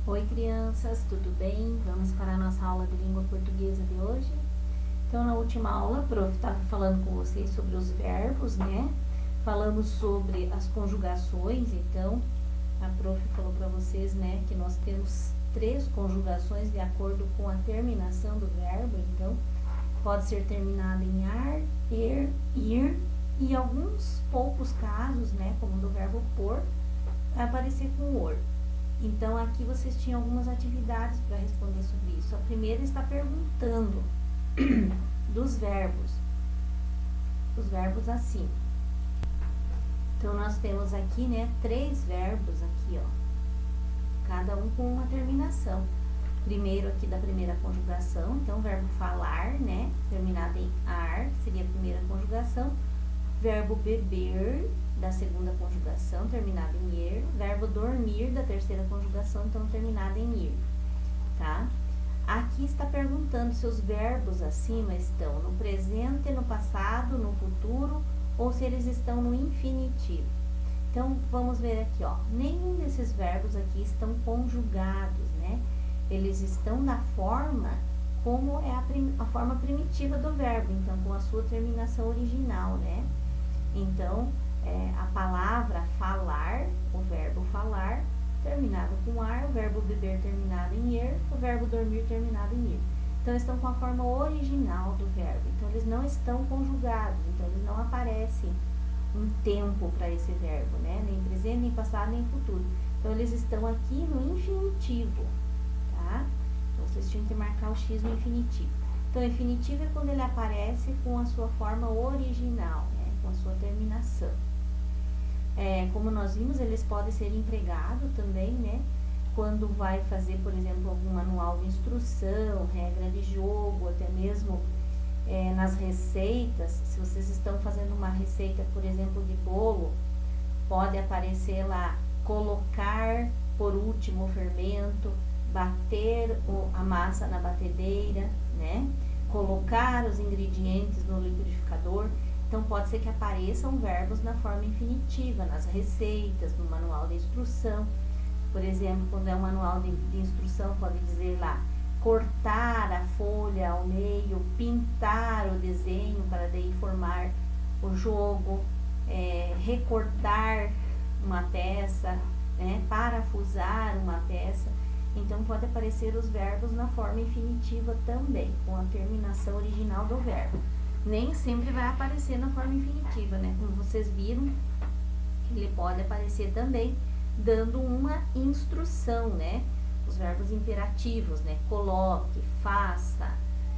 Oi, crianças, tudo bem? Vamos para a nossa aula de língua portuguesa de hoje. Então, na última aula, a prof estava falando com vocês sobre os verbos, né? Falamos sobre as conjugações, então, a prof falou para vocês, né, que nós temos 3 conjugações de acordo com a terminação do verbo, então, pode ser terminado em ar, ir, e alguns poucos casos, né, como do verbo por, vai aparecer com or. Então, aqui vocês tinham algumas atividades para responder sobre isso. A primeira está perguntando dos verbos. Os verbos assim. Então, nós temos aqui, né, 3 verbos aqui, ó. Cada um com uma terminação. Primeiro aqui da primeira conjugação, então, o verbo falar, né, terminado em ar, seria a primeira conjugação. Verbo beber, da segunda conjugação, terminado em ir. Verbo dormir, da terceira conjugação, então terminado em ir, tá? Aqui está perguntando se os verbos acima estão no presente, no passado, no futuro, ou se eles estão no infinitivo. Então, vamos ver aqui, ó. Nenhum desses verbos aqui estão conjugados, né? Eles estão da forma como é a forma primitiva do verbo, então, com a sua terminação original, né? Então, a palavra falar, o verbo falar, terminado com ar, o verbo beber terminado em ir, o verbo dormir terminado em ir. Então, estão com a forma original do verbo. Então, eles não estão conjugados, então, eles não aparecem um tempo para esse verbo, né? Nem presente, nem passado, nem futuro. Então, eles estão aqui no infinitivo, tá? Então, vocês tinham que marcar o X no infinitivo. Então, o infinitivo é quando ele aparece com a sua forma original, né? Com a sua terminação. Como nós vimos, eles podem ser empregados também, né? Quando vai fazer, por exemplo, algum manual de instrução, regra de jogo, até mesmo nas receitas. Se vocês estão fazendo uma receita, por exemplo, de bolo, pode aparecer lá, colocar por último o fermento, bater a massa na batedeira, né? Colocar os ingredientes no liquidificador. Então, pode ser que apareçam verbos na forma infinitiva, nas receitas, no manual de instrução. Por exemplo, quando é um manual de instrução, pode dizer lá, cortar a folha ao meio, pintar o desenho para daí formar o jogo, recortar uma peça, né, parafusar uma peça. Então, pode aparecer os verbos na forma infinitiva também, com a terminação original do verbo. Nem sempre vai aparecer na forma infinitiva, né? Como vocês viram, ele pode aparecer também dando uma instrução, né? Os verbos imperativos, né? Coloque, faça,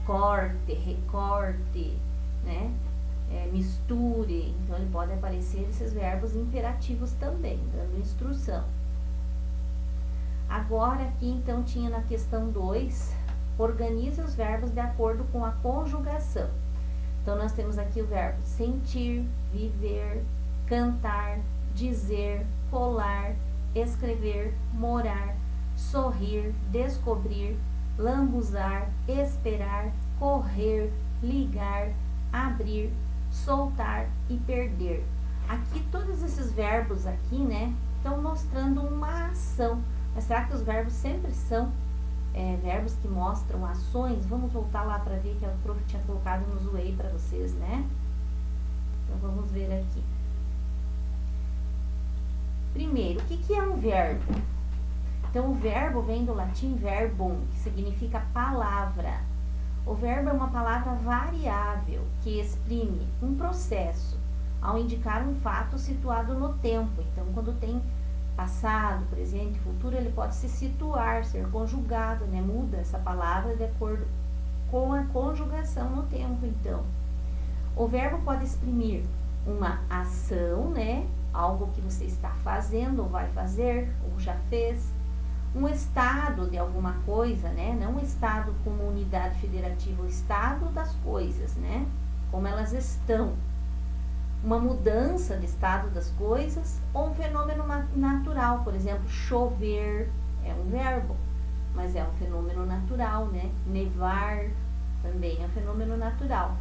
corte, recorte, né? Misture. Então, ele pode aparecer esses verbos imperativos também, dando instrução. Agora, aqui, então, tinha na questão 2, organize os verbos de acordo com a conjugação. Então, nós temos aqui o verbo sentir, viver, cantar, dizer, colar, escrever, morar, sorrir, descobrir, lambuzar, esperar, correr, ligar, abrir, soltar e perder. Aqui, todos esses verbos aqui, né, estão mostrando uma ação. Mas será que os verbos sempre são verbos que mostram ações? Vamos voltar lá para ver que a prof tinha colocado no Zoei para vocês, né? Então, vamos ver aqui. Primeiro, o que é um verbo? Então, o verbo vem do latim verbum, que significa palavra. O verbo é uma palavra variável, que exprime um processo, ao indicar um fato situado no tempo. Então, quando tem passado, presente, futuro, ele pode se situar, ser conjugado, né? Muda essa palavra de acordo com a conjugação no tempo, então. O verbo pode exprimir uma ação, né? Algo que você está fazendo, ou vai fazer, ou já fez. Um estado de alguma coisa, né? Não um estado como unidade federativa, o estado das coisas, né? Como elas estão. Uma mudança de estado das coisas ou um fenômeno natural, por exemplo, chover é um verbo, mas é um fenômeno natural, né? Nevar também é um fenômeno natural.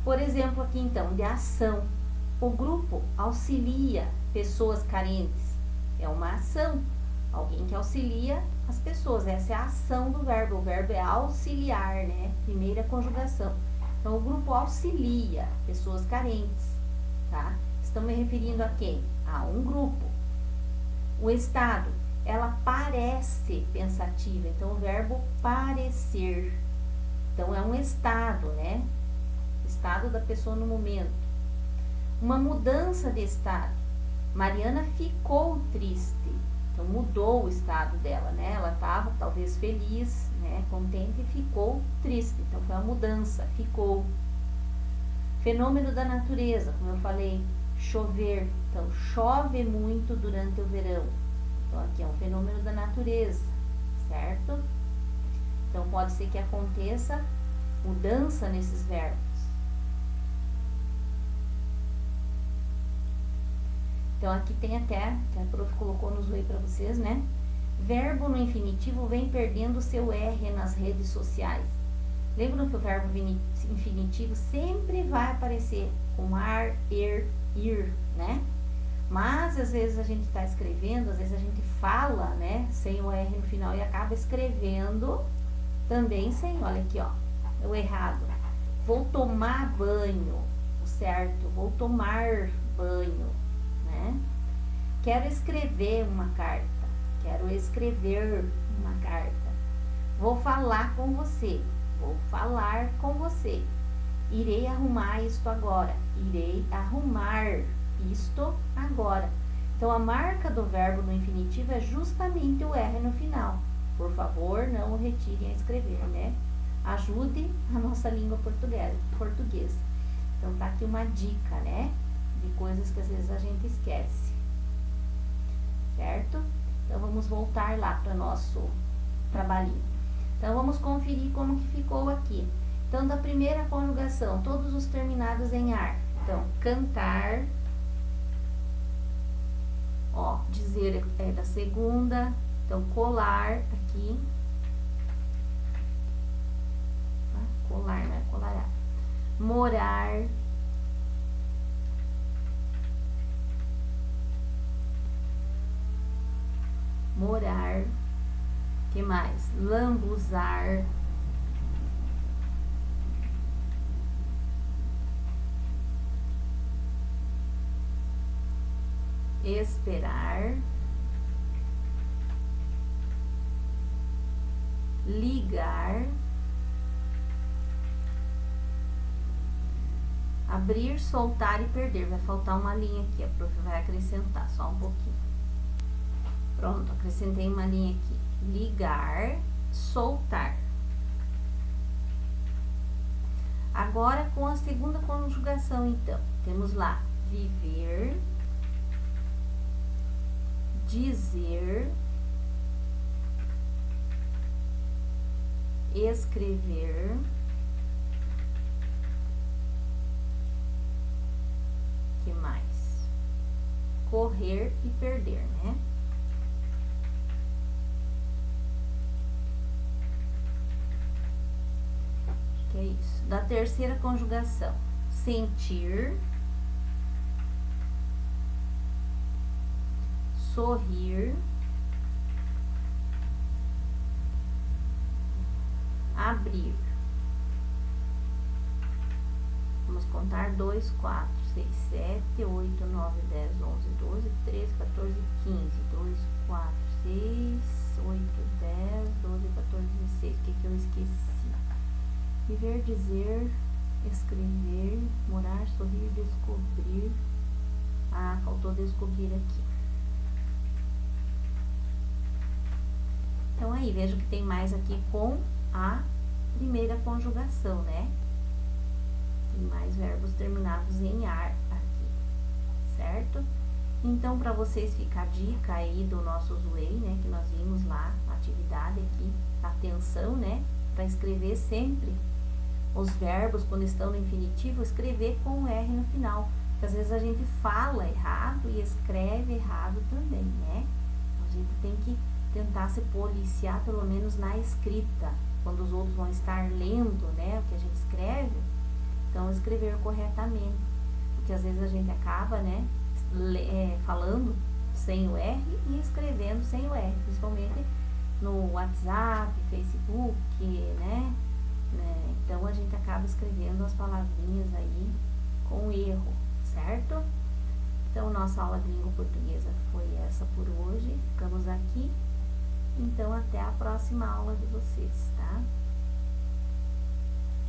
Por exemplo, aqui então, de ação, o grupo auxilia pessoas carentes, é uma ação. Alguém que auxilia as pessoas. Essa é a ação do verbo. O verbo é auxiliar, né? Primeira conjugação. Então, o grupo auxilia pessoas carentes, tá? Estão me referindo a quem? A um grupo. O estado, ela parece pensativa. Então, o verbo parecer. Então, é um estado, né? Estado da pessoa no momento. Uma mudança de estado. Mariana ficou triste. Então, mudou o estado dela, né? Ela estava talvez feliz, né? Contente e ficou triste. Então, foi uma mudança, ficou. Fenômeno da natureza, como eu falei, chover. Então, chove muito durante o verão. Então, aqui é um fenômeno da natureza, certo? Então, pode ser que aconteça mudança nesses verbos. Então, aqui tem até, que a prof colocou no zoe para vocês, né? Verbo no infinitivo vem perdendo seu R nas redes sociais. Lembram que o verbo infinitivo sempre vai aparecer com ar, ir, né? Mas, às vezes, a gente está escrevendo, às vezes a gente fala, né? Sem o R no final e acaba escrevendo também sem, olha aqui, ó, o errado. Vou tomar banho, o certo, vou tomar banho. Né? Quero escrever uma carta. Quero escrever uma carta. Vou falar com você. Vou falar com você. Irei arrumar isto agora. Irei arrumar isto agora. Então, a marca do verbo no infinitivo é justamente o R no final. Por favor, não o retirem a escrever, né? Ajude a nossa língua portuguesa. Então, tá aqui uma dica, né? De coisas que às vezes a gente esquece, certo? Então, vamos voltar lá para o nosso trabalhinho. Então, vamos conferir como que ficou aqui. Então, da primeira conjugação, todos os terminados em ar. Então, cantar, ó, dizer é da segunda. Então, colar aqui, tá? Colar, né? Colará. Morar, morar, que mais? Lambuzar, esperar, ligar, abrir, soltar e perder. Vai faltar uma linha aqui, a prof vai acrescentar só um pouquinho. Pronto, acrescentei uma linha aqui. Ligar, soltar. Agora, com a segunda conjugação, então. Temos lá, viver, dizer, escrever, que mais? Correr e perder, né? Que é isso. Da terceira conjugação, sentir, sorrir, abrir. Vamos contar 2, 4, 6, 7, 8, 9, 10, 11, 12, 13, 14, 15. 2, 4, 6, 8, 10, 12, 14, 16. O que que eu esqueci? Viver, dizer, escrever, morar, sorrir, descobrir. Ah, faltou descobrir aqui. Então, aí, vejo que tem mais aqui com a primeira conjugação, né? Tem mais verbos terminados em ar aqui, certo? Então, para vocês ficar a dica aí do nosso Zway, né? Que nós vimos lá, atividade aqui, atenção, né? Para escrever sempre os verbos, quando estão no infinitivo, escrever com o R no final. Porque às vezes a gente fala errado e escreve errado também, né? A gente tem que tentar se policiar, pelo menos na escrita, quando os outros vão estar lendo, né, o que a gente escreve, então escrever corretamente, porque às vezes a gente acaba, né, falando sem o R e escrevendo sem o R, principalmente no WhatsApp, Facebook, né? Então a gente acaba escrevendo as palavrinhas aí com erro, certo? Então nossa aula de língua portuguesa foi essa por hoje, ficamos aqui. Então até a próxima aula de vocês, tá?